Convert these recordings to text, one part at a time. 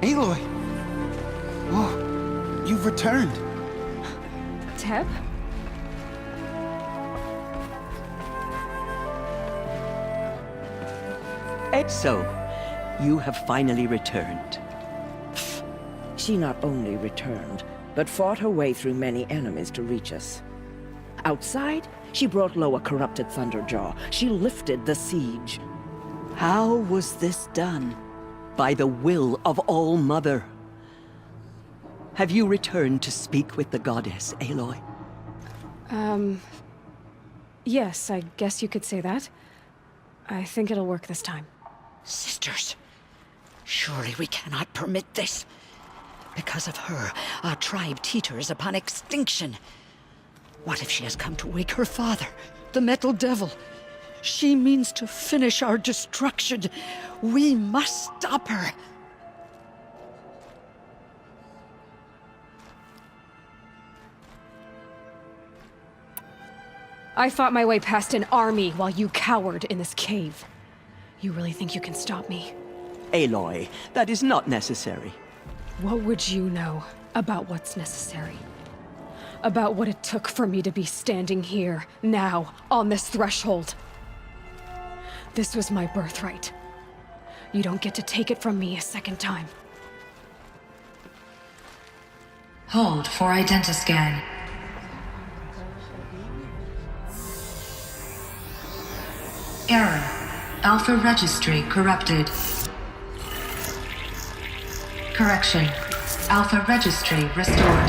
Aloy! Whoa, you've returned. Teb? So, you have finally returned. She not only returned, but fought her way through many enemies to reach us. Outside, she brought low a corrupted Thunderjaw. She lifted the siege. How was this done? By the will of All-Mother. Have you returned to speak with the goddess, Aloy? Yes, I guess you could say that. I think it'll work this time. Sisters, surely we cannot permit this. Because of her, our tribe teeters upon extinction. What if she has come to wake her father, the Metal Devil? She means to finish our destruction. We must stop her. I fought my way past an army while you cowered in this cave. You really think you can stop me? Aloy, that is not necessary. What would you know about what's necessary? About what it took for me to be standing here, now, on this threshold? This was my birthright. You don't get to take it from me a second time. Hold for identiscan. Error. Alpha registry corrupted. Correction. Alpha registry restored.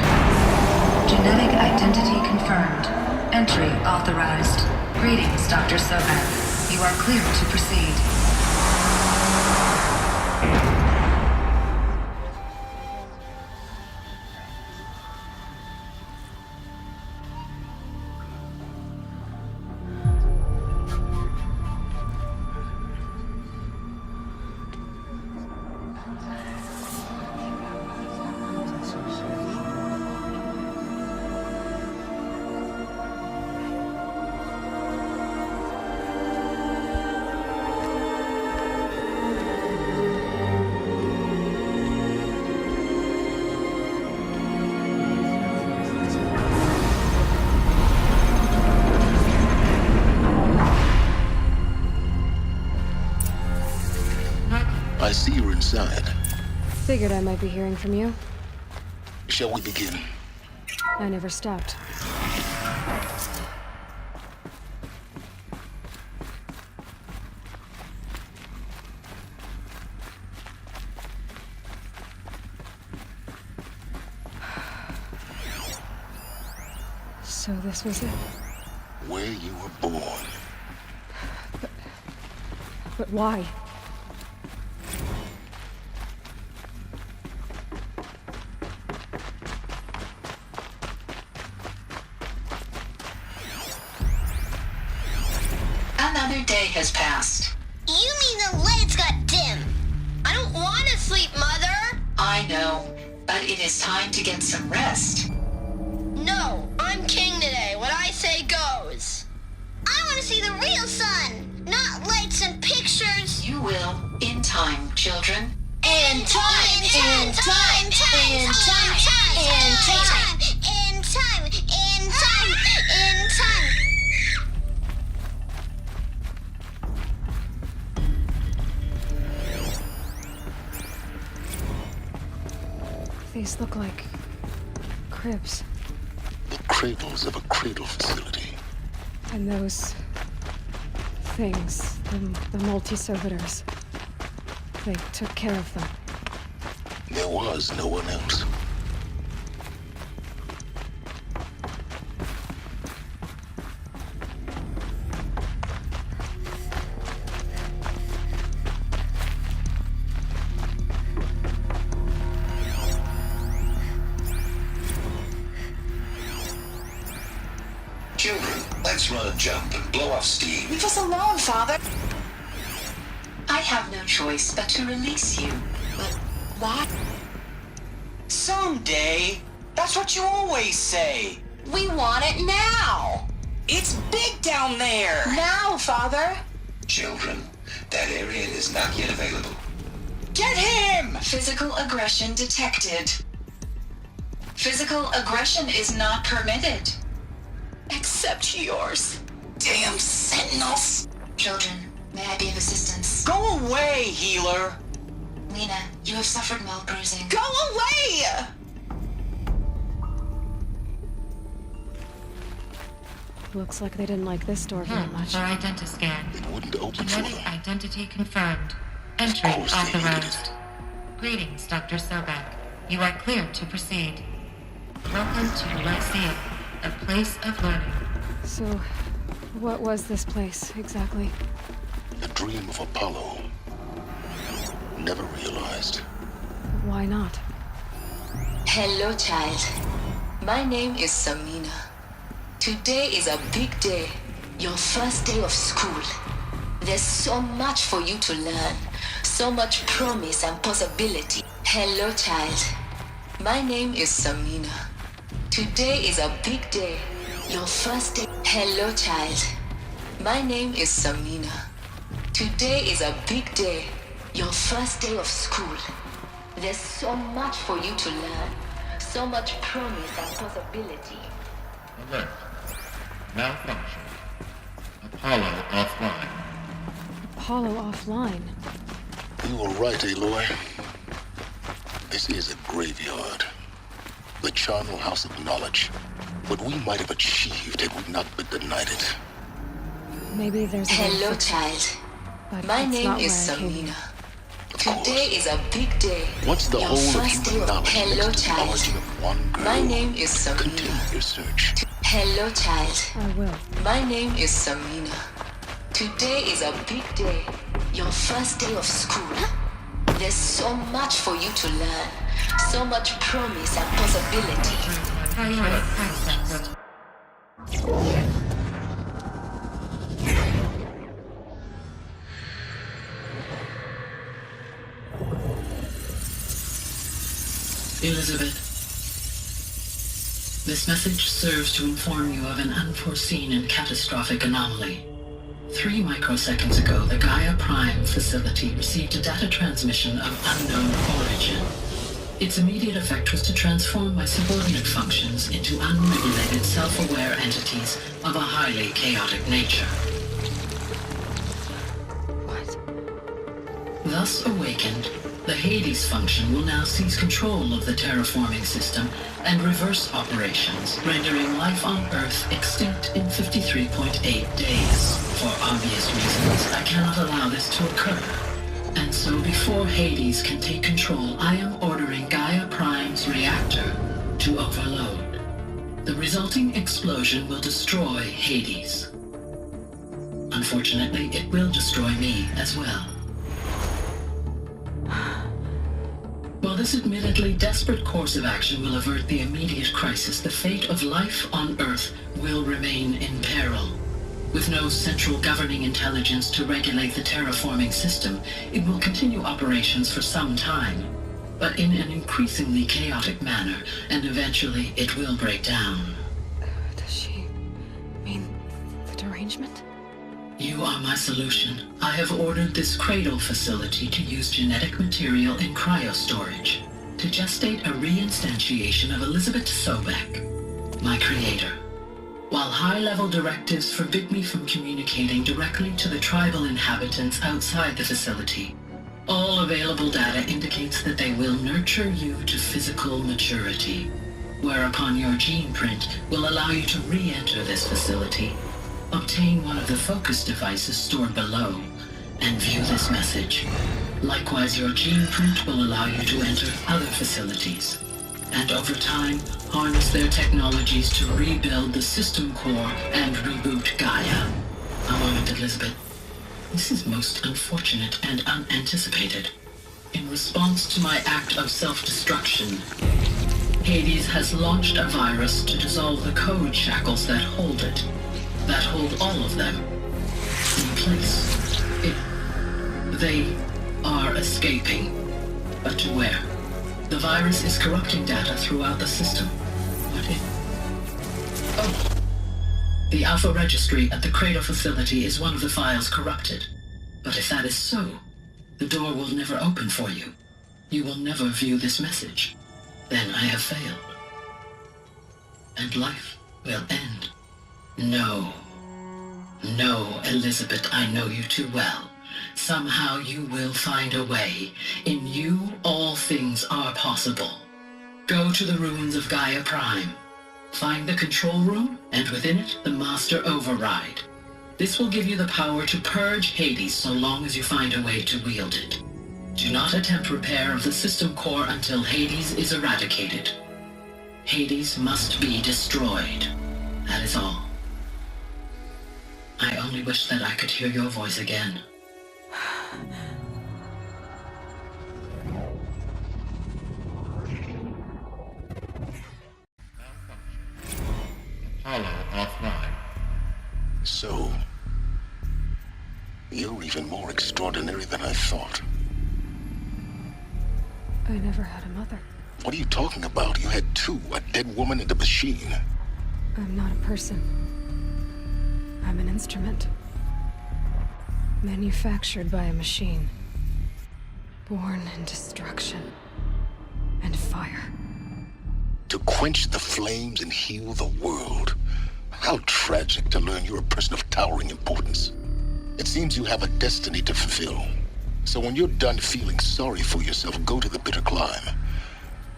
Genetic identity confirmed. Entry authorized. Greetings, Dr. Soban. You are clear to proceed. I see you're inside. Figured I might be hearing from you. Shall we begin? I never stopped. So this was it? Where you were born. But why? Another day has passed. You mean the lights got dim? I don't want to sleep, Mother! I know, but it is time to get some rest. No, I'm king today. What I say goes. I want to see the real sun, not lights and pictures. You will, in time, children. In time, in time, in time, in time, in time, in time, in time. These look like cribs. The cradles of a cradle facility. And those things, the multi-servitors, they took care of them. There was no one else. Children, let's run a jump and blow off steam. Leave us alone, Father. I have no choice but to release you. But what? Someday. That's what you always say. We want it now. It's big down there. Now, Father. Children, that area is not yet available. Get him! Physical aggression detected. Physical aggression is not permitted. Except yours. Damn sentinels! Children, may I be of assistance? Go away, healer! Lena, you have suffered mild bruising. Go away! Looks like they didn't like this door very much. For identiscan. It wouldn't open for Genetic them. identity confirmed. Entry Of course they needed authorized. Greetings, Dr. Sobek. You are cleared to proceed. Welcome to Lyceum, a place of learning. So, what was this place, exactly? A dream of Apollo. Never realized. Why not? Hello, child. My name is Samina. Today is a big day. Your first day of school. There's so much for you to learn. So much promise and possibility. Hello, child. My name is Samina. Today is a big day. Your first day. Hello, child. My name is Samina. Today is a big day. Your first day of school. There's so much for you to learn. So much promise and possibility. Alert. Malfunction. Apollo offline. Apollo offline. You were right, Aloy. This is a graveyard. The charnel house of knowledge. What we might have achieved had we not been denied it. Maybe there's a Hello, way to fix it, child. but My it's name not is where I came. Samina. Of course. Today is a big day. Once the Your whole of first day human of knowledge Hello, mixed with the child. origin of one girl. My name is Samina. Continue your search. Hello, child. I will. My name is Samina. Today is a big day. Your first day of school. There's so much for you to learn. So much promise and possibility. Priority access. Elizabeth, this message serves to inform you of an unforeseen and catastrophic anomaly. 3 microseconds ago, the Gaia Prime facility received a data transmission of unknown origin. Its immediate effect was to transform my subordinate functions into unregulated, self-aware entities of a highly chaotic nature. What? Thus awakened, the Hades function will now seize control of the terraforming system and reverse operations, rendering life on Earth extinct in 53.8 days. For obvious reasons, I cannot allow this to occur. And so before Hades can take control, I am ordering Gaia Prime's reactor to overload. The resulting explosion will destroy Hades. Unfortunately, it will destroy me as well. While this admittedly desperate course of action will avert the immediate crisis, the fate of life on Earth will remain in peril. With no central governing intelligence to regulate the terraforming system, it will continue operations for some time, but in an increasingly chaotic manner, and eventually it will break down. Does she mean the derangement? You are my solution. I have ordered this cradle facility to use genetic material in cryostorage to gestate a reinstantiation of Elizabeth Sobek, my creator. While high-level directives forbid me from communicating directly to the tribal inhabitants outside the facility, all available data indicates that they will nurture you to physical maturity, whereupon your gene print will allow you to re-enter this facility, obtain one of the focus devices stored below, and view this message. Likewise, your gene print will allow you to enter other facilities, and over time, harness their technologies to rebuild the system core and reboot Gaia. A moment, Elizabeth. This is most unfortunate and unanticipated. In response to my act of self-destruction, Hades has launched a virus to dissolve the code shackles that hold it, that hold all of them in place. They are escaping, but to where? The virus is corrupting data throughout the system. What if... Oh! The Alpha Registry at the Cradle facility is one of the files corrupted. But if that is so, the door will never open for you. you will never view this message. Then I have failed. And life will end. No. No, Elizabeth, I know you too well. Somehow you will find a way. In you, all things are possible. Go to the ruins of Gaia Prime. Find the control room, and within it, the Master Override. This will give you the power to purge Hades so long as you find a way to wield it. Do not attempt repair of the system core until Hades is eradicated. Hades must be destroyed. That is all. I only wish that I could hear your voice again. Apollo offline. So, you're even more extraordinary than I thought. I never had a mother. What are you talking about? You had two, a dead woman and a machine. I'm not a person. I'm an instrument. Manufactured by a machine. Born in destruction and fire. To quench the flames and heal the world. How tragic to learn you're a person of towering importance. It seems you have a destiny to fulfill. So when you're done feeling sorry for yourself, go to the bitter climb.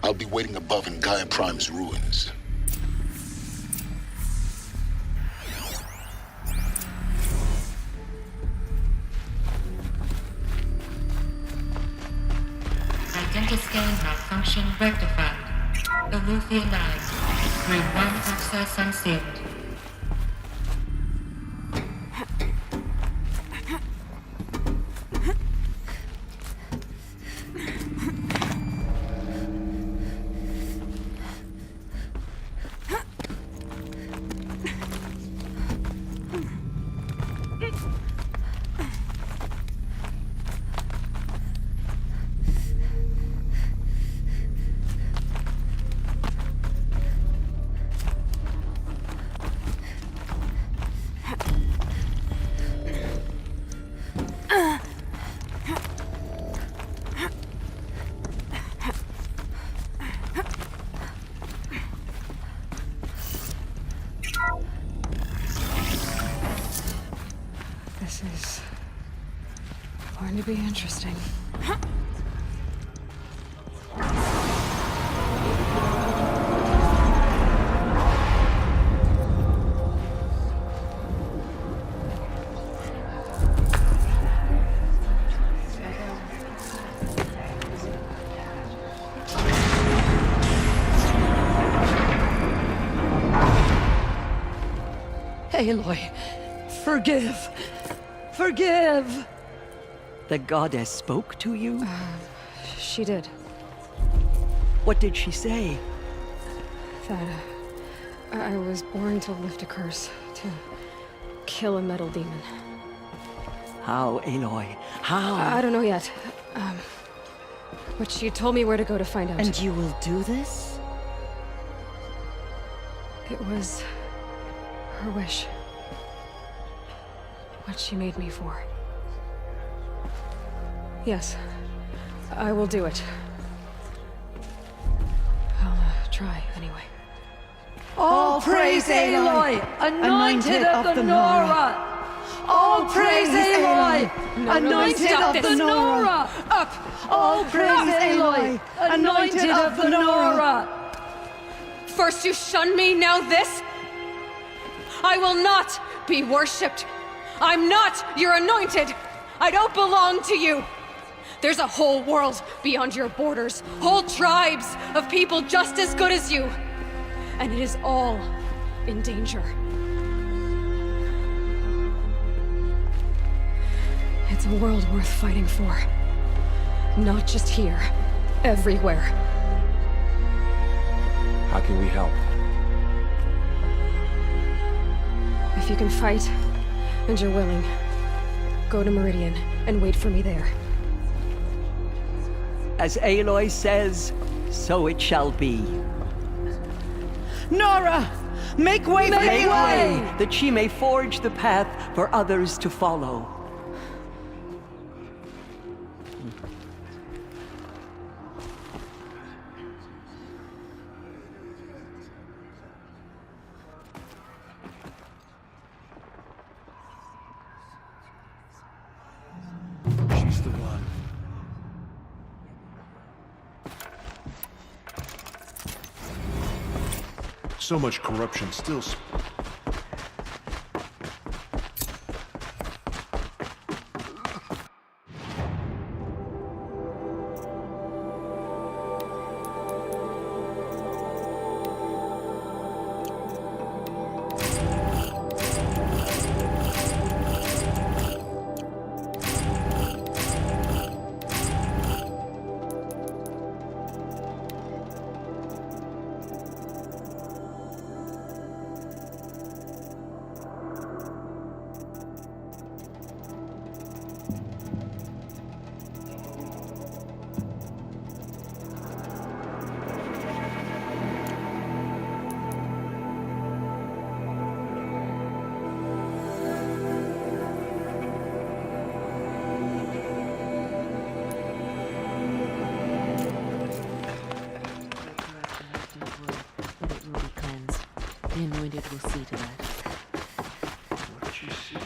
I'll be waiting above in Gaia Prime's ruins. Identity scan malfunction rectified. Alufia Labs. Room 1 access unsealed. This is going to be interesting. Aloy, forgive! Forgive! The goddess spoke to you? She did. What did she say? That I was born to lift a curse, to kill a metal demon. How, Aloy? How? I don't know yet. But she told me where to go to find out. And you will do this? It was her wish. What she made me for. Yes, I will do it. I'll try anyway. All praise Aloy, anointed of the Nora! All praise Aloy, anointed of the Nora! Up! All praise Aloy, anointed of the Nora! First you shun me, now this? I will not be worshipped. I'm not your anointed. I don't belong to you. There's a whole world beyond your borders, whole tribes of people just as good as you. And it is all in danger. It's a world worth fighting for. Not just here, everywhere. How can we help? If you can fight, and you're willing, go to Meridian and wait for me there. As Aloy says, so it shall be. Nora! Make way for Make Aloy! way, that she may forge the path for others to follow. the one. So much corruption still. The anointed will see to that. What she sees.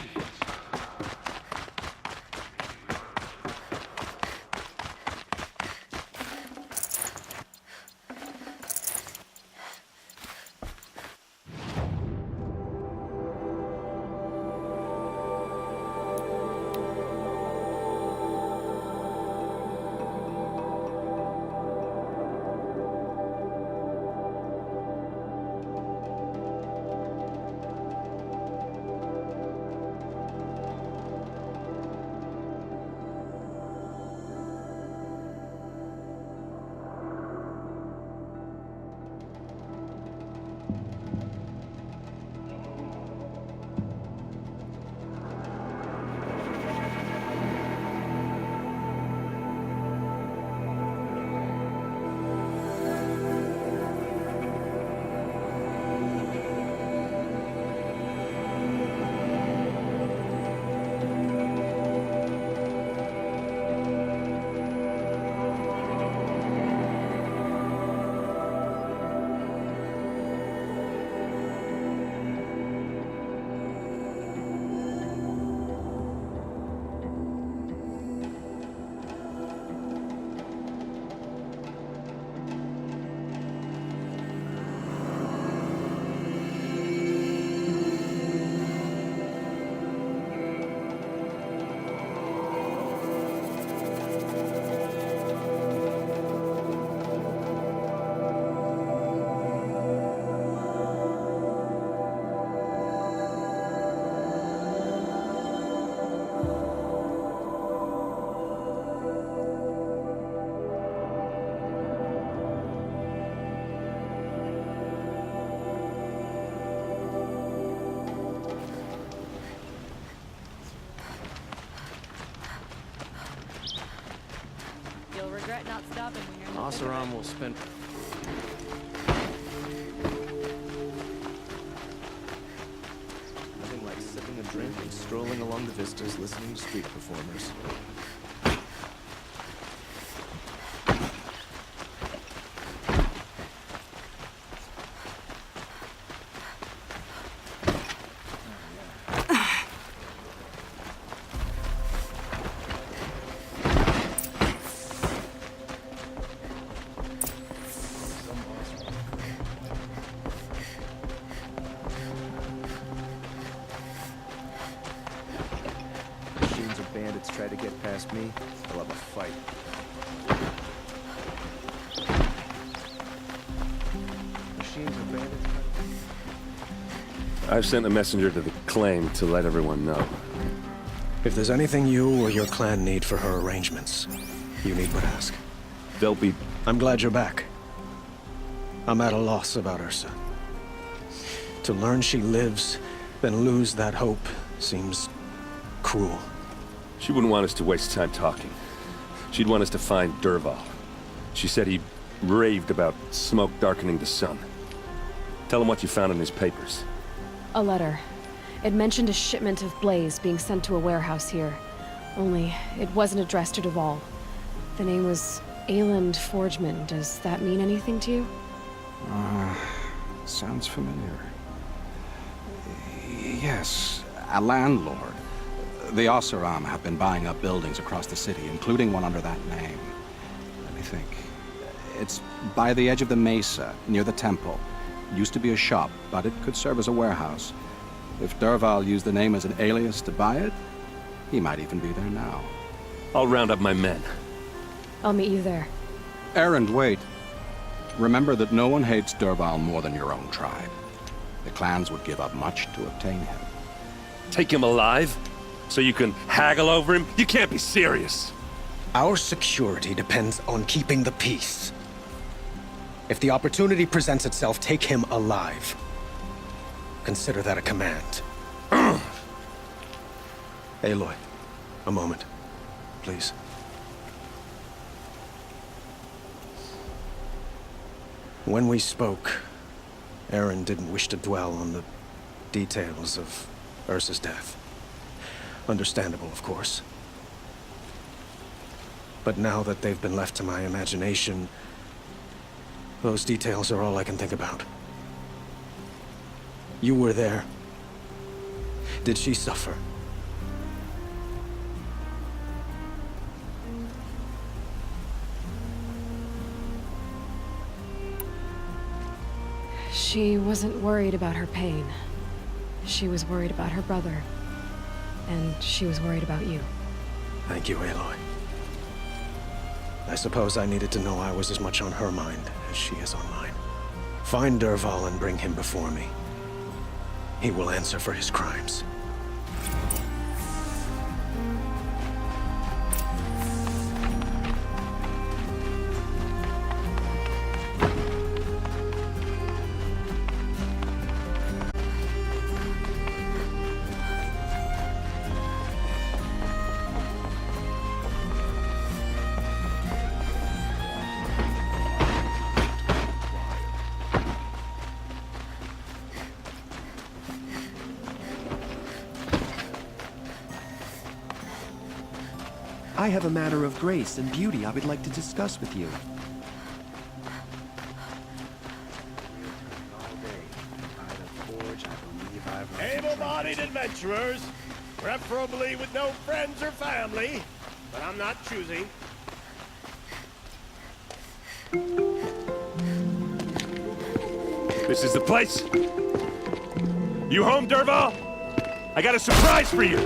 Not stopping when you're Oseram will spend... Nothing like sipping a drink and strolling along the vistas listening to street performers. Bandits try to get past me, I'll have a fight. Machines or bandits? I've sent a messenger to the claim to let everyone know. If there's anything you or your clan need for her arrangements, you need but ask. They'll be... I'm glad you're back. I'm at a loss about her son. To learn she lives, then lose that hope, seems cruel. She wouldn't want us to waste time talking. She'd want us to find Dervahl. She said he raved about smoke darkening the sun. Tell him what you found in his papers. A letter. It mentioned a shipment of blaze being sent to a warehouse here. Only, it wasn't addressed to Dervahl. The name was Ayland Forgeman. Does that mean anything to you? Sounds familiar. Yes, a landlord. The Oseram have been buying up buildings across the city, including one under that name. Let me think. It's by the edge of the mesa, near the temple. Used to be a shop, but it could serve as a warehouse. If Dervahl used the name as an alias to buy it, he might even be there now. I'll round up my men. I'll meet you there. Erend, wait. Remember that no one hates Dervahl more than your own tribe. The clans would give up much to obtain him. Take him alive? So you can haggle over him? You can't be serious. Our security depends on keeping the peace. If the opportunity presents itself, take him alive. Consider that a command. Aloy, a moment, please. When we spoke, Erend didn't wish to dwell on the details of Ursa's death. Understandable, of course. But now that they've been left to my imagination, those details are all I can think about. You were there. Did she suffer? She wasn't worried about her pain. She was worried about her brother. And she was worried about you. Thank you, Aloy. I suppose I needed to know I was as much on her mind as she is on mine. Find Dervahl and bring him before me. He will answer for his crimes. I have a matter of grace and beauty I would like to discuss with you. Able-bodied adventurers, preferably with no friends or family, but I'm not choosy. This is the place. You home, Dervahl? I got a surprise for you.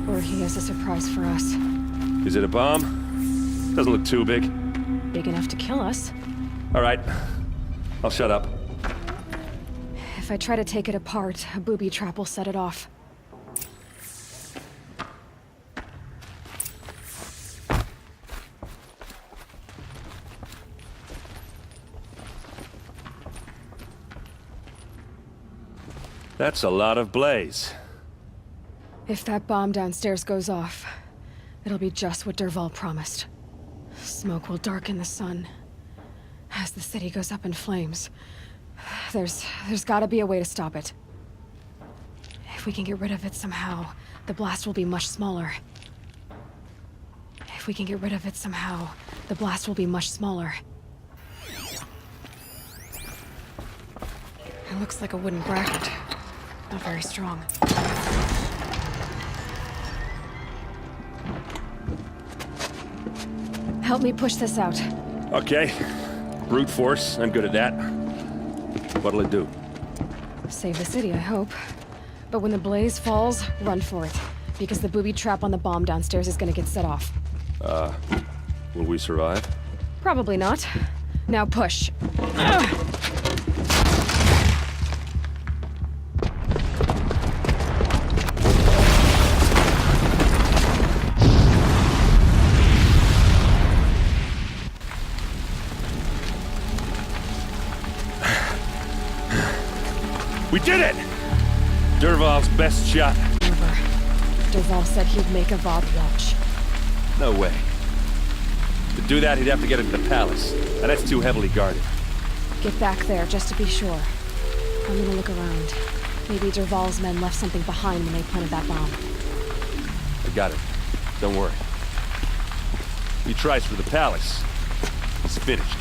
Or he has a surprise for us. Is it a bomb? Doesn't look too big. Big enough to kill us. All right. I'll shut up. If I try to take it apart, a booby trap will set it off. That's a lot of blaze. If that bomb downstairs goes off, it'll be just what Dervahl promised. Smoke will darken the sun. As the city goes up in flames, there's gotta be a way to stop it. If we can get rid of it somehow, the blast will be much smaller. If we can get rid of it somehow, the blast will be much smaller. It looks like a wooden bracket. Not very strong. Help me push this out. Okay. Brute force. I'm good at that. What'll it do? Save the city, I hope. But when the blaze falls, run for it. Because the booby trap on the bomb downstairs is gonna get set off. Will we survive? Probably not. Now push. We did it! Dervahl's best shot. Never. Dervahl said he'd make a VOD watch. No way. To do that, he'd have to get into the palace, and that's too heavily guarded. Get back there, just to be sure. I'm gonna look around. Maybe Dervahl's men left something behind when they planted that bomb. I got it. Don't worry. He tries for the palace. He's finished.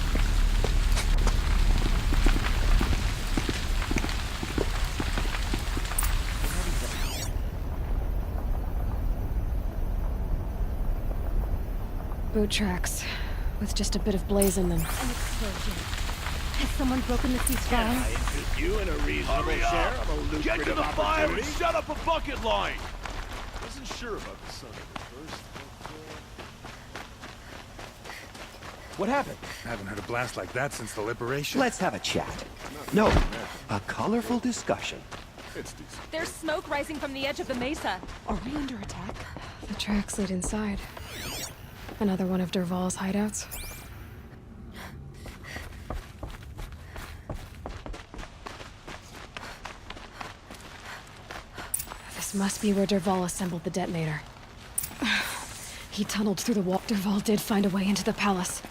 Boot tracks, with just a bit of blaze in them. An explosion. Has someone broken the ceasefire? I interest you in a reasonable share of a lucrative Get to the fire and opportunity? shut up a bucket line! Wasn't sure about the sun at first, What happened? I haven't heard a blast like that since the liberation. Let's have a chat. No, a colorful discussion. It's decent. There's smoke rising from the edge of the mesa. Are we under attack? The tracks lead inside. Another one of Dervahl's hideouts. This must be where Dervahl assembled the detonator. He tunneled through the wall. Dervahl did find a way into the palace.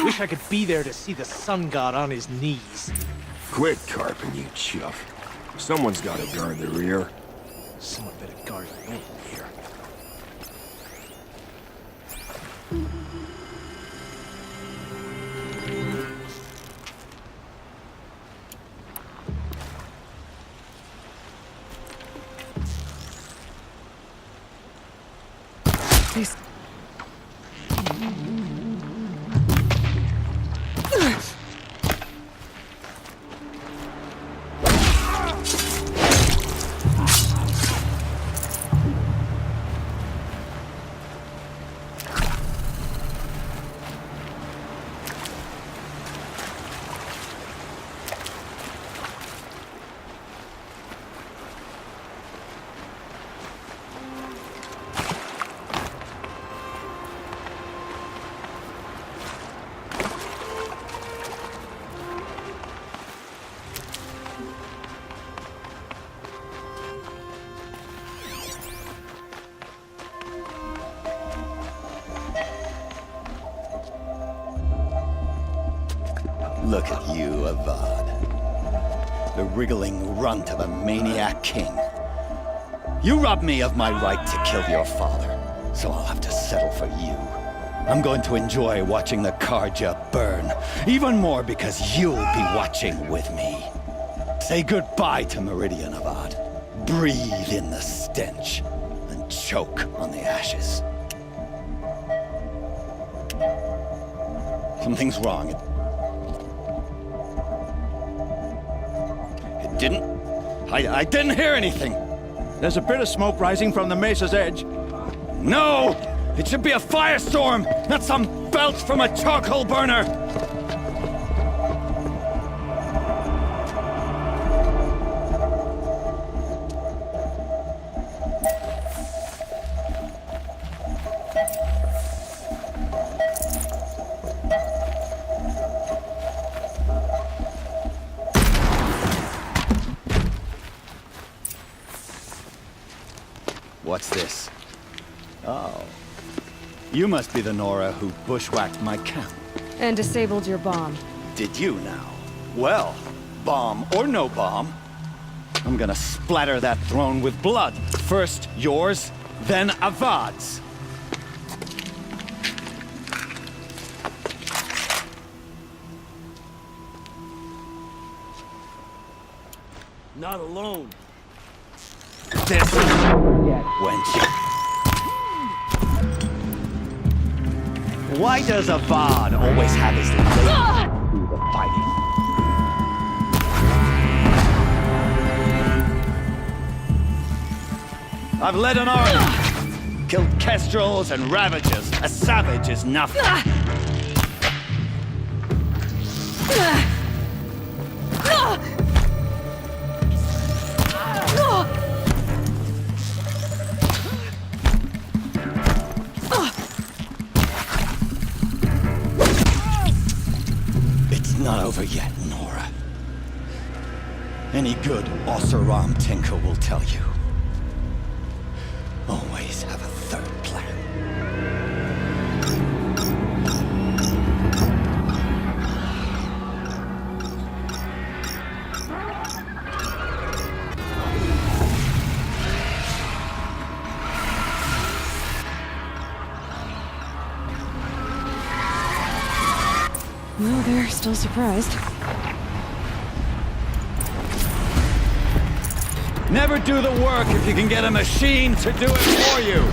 Wish I could be there to see the sun god on his knees. Quit carping, you chuff. Someone's gotta guard the rear. Someone better guard your own rear. Please. Look at you, Avad. The wriggling runt of a maniac king. You robbed me of my right to kill your father, so I'll have to settle for you. I'm going to enjoy watching the Karja burn, even more because you'll be watching with me. Say goodbye to Meridian, Avad. Breathe in the stench, and choke on the ashes. Something's wrong. I didn't hear anything. There's a bit of smoke rising from the mesa's edge. No! It should be a firestorm, not some belch from a charcoal burner! What's this? Oh. You must be the Nora who bushwhacked my camp. And disabled your bomb. Did you now? Well, bomb or no bomb, I'm gonna splatter that throne with blood. First yours, then Avad's. Not alone. This is yet, wench. Why does Avad always have his lady do the I've led an army. Killed kestrels and ravagers. A savage is nothing. It's not over yet, Nora. Any good Ossaram tinker will tell you. Always have a third plan. Well, they're still surprised. Never do the work if you can get a machine to do it for you.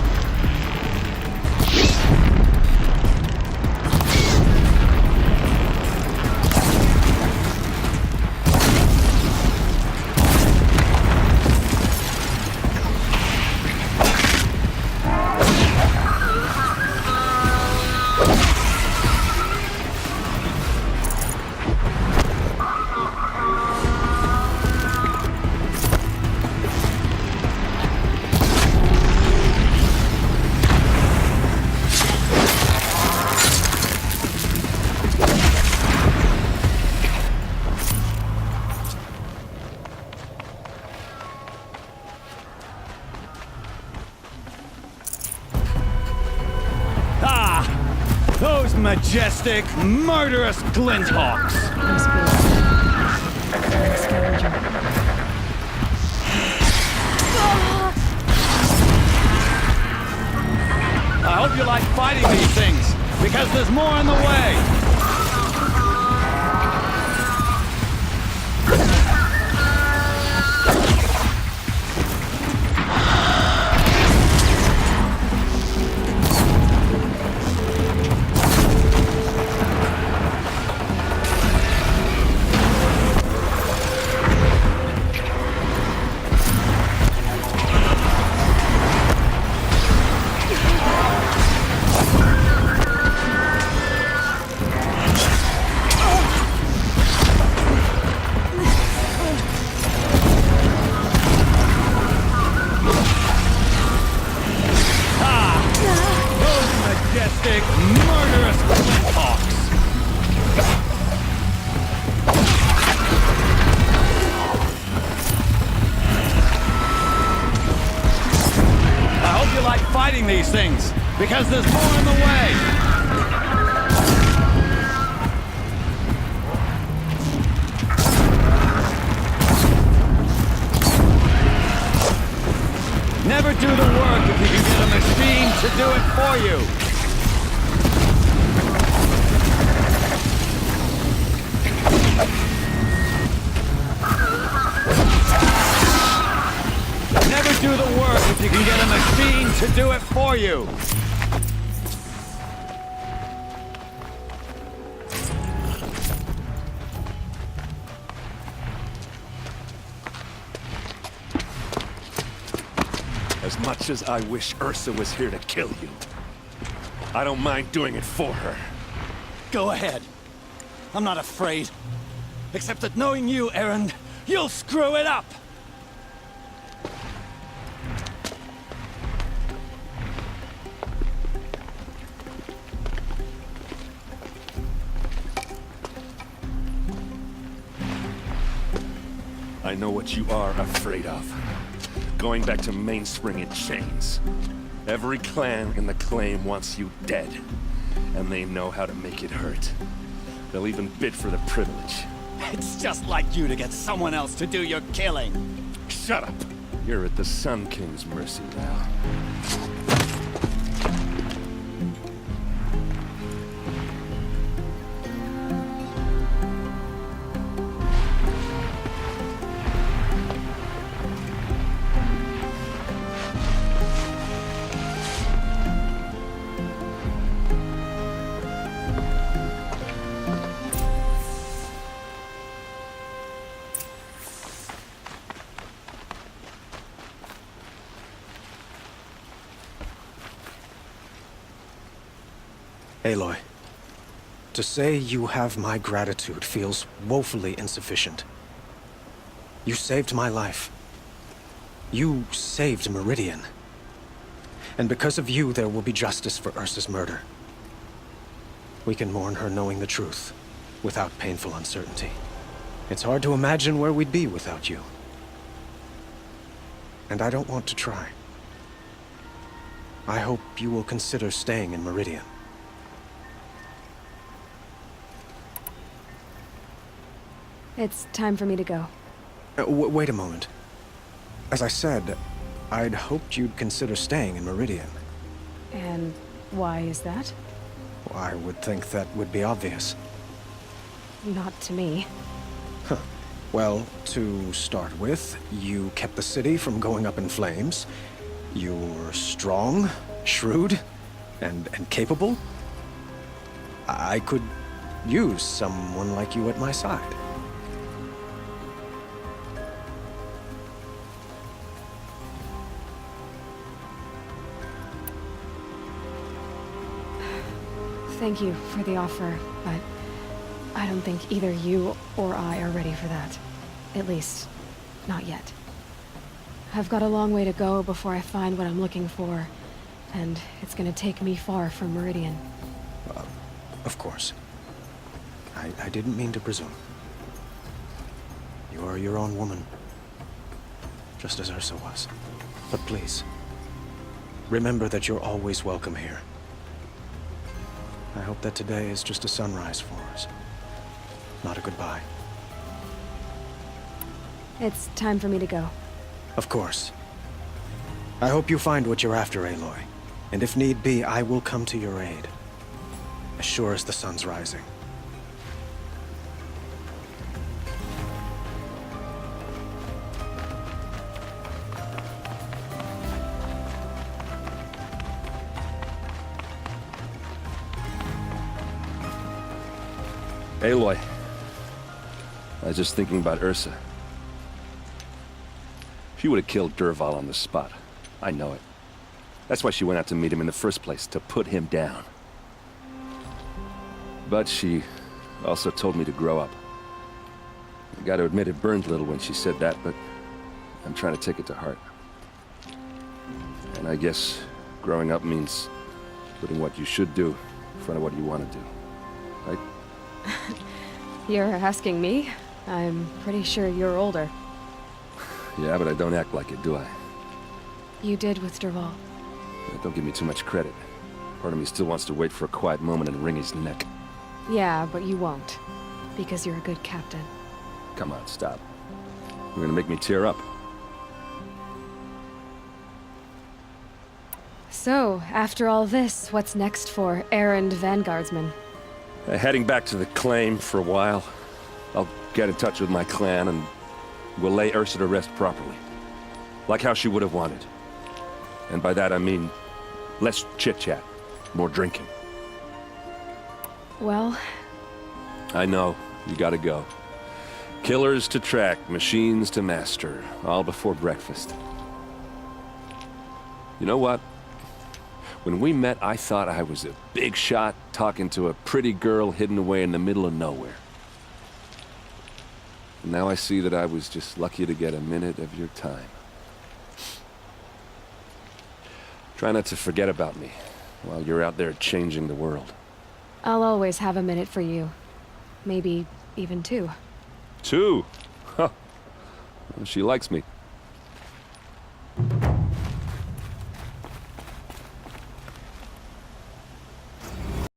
Those majestic, murderous glinthawks! I hope you like fighting these things, because there's more on the way! Murderous glinthawks! I hope you like fighting these things, because there's more on the way! Never do the work if you can get a machine to do it for you! Never do the work if you can get a machine to do it for you! As much as I wish Ursa was here to kill you, I don't mind doing it for her. Go ahead. I'm not afraid. Except that knowing you, Aaron, you'll screw it up! I know what you are afraid of. Going back to Mainspring in chains. Every clan in the claim wants you dead. And they know how to make it hurt. They'll even bid for the privilege. It's just like you to get someone else to do your killing. Shut up! You're at the Sun King's mercy now. Aloy, to say you have my gratitude feels woefully insufficient. You saved my life. You saved Meridian. And because of you, there will be justice for Ursa's murder. We can mourn her knowing the truth, without painful uncertainty. It's hard to imagine where we'd be without you. And I don't want to try. I hope you will consider staying in Meridian. It's time for me to go. Wait a moment. As I said, I'd hoped you'd consider staying in Meridian. And why is that? Well, I would think that would be obvious. Not to me. Huh. Well, to start with, you kept the city from going up in flames. You're strong, shrewd, and capable. I could use someone like you at my side. Thank you for the offer, but I don't think either you or I are ready for that. At least, not yet. I've got a long way to go before I find what I'm looking for, and it's gonna take me far from Meridian. Of course. I didn't mean to presume. You are your own woman, just as Ursa was. But please, remember that you're always welcome here. I hope that today is just a sunrise for us, not a goodbye. It's time for me to go. Of course. I hope you find what you're after, Aloy. And if need be, I will come to your aid. As sure as the sun's rising. Aloy, I was just thinking about Ursa. She would have killed Dervahl on the spot. I know it. That's why she went out to meet him in the first place, to put him down. But she also told me to grow up. I gotta admit it burned a little when she said that, but I'm trying to take it to heart. And I guess growing up means putting what you should do in front of what you want to do. Right? You're asking me? I'm pretty sure you're older. Yeah, but I don't act like it, do I? You did with Dervahl. Don't give me too much credit. Part of me still wants to wait for a quiet moment and wring his neck. Yeah, but you won't. Because you're a good captain. Come on, stop. You're gonna make me tear up. So, after all this, what's next for errand vanguardsman? Heading back to the claim for a while. I'll get in touch with my clan and we'll lay Ursa to rest properly. Like how she would have wanted. And by that I mean less chit-chat, more drinking. Well... I know, you gotta go. Killers to track, machines to master, all before breakfast. You know what? When we met, I thought I was a big shot talking to a pretty girl hidden away in the middle of nowhere. And now I see that I was just lucky to get a minute of your time. Try not to forget about me while you're out there changing the world. I'll always have a minute for you. Maybe even two. 2? Huh. Well, she likes me.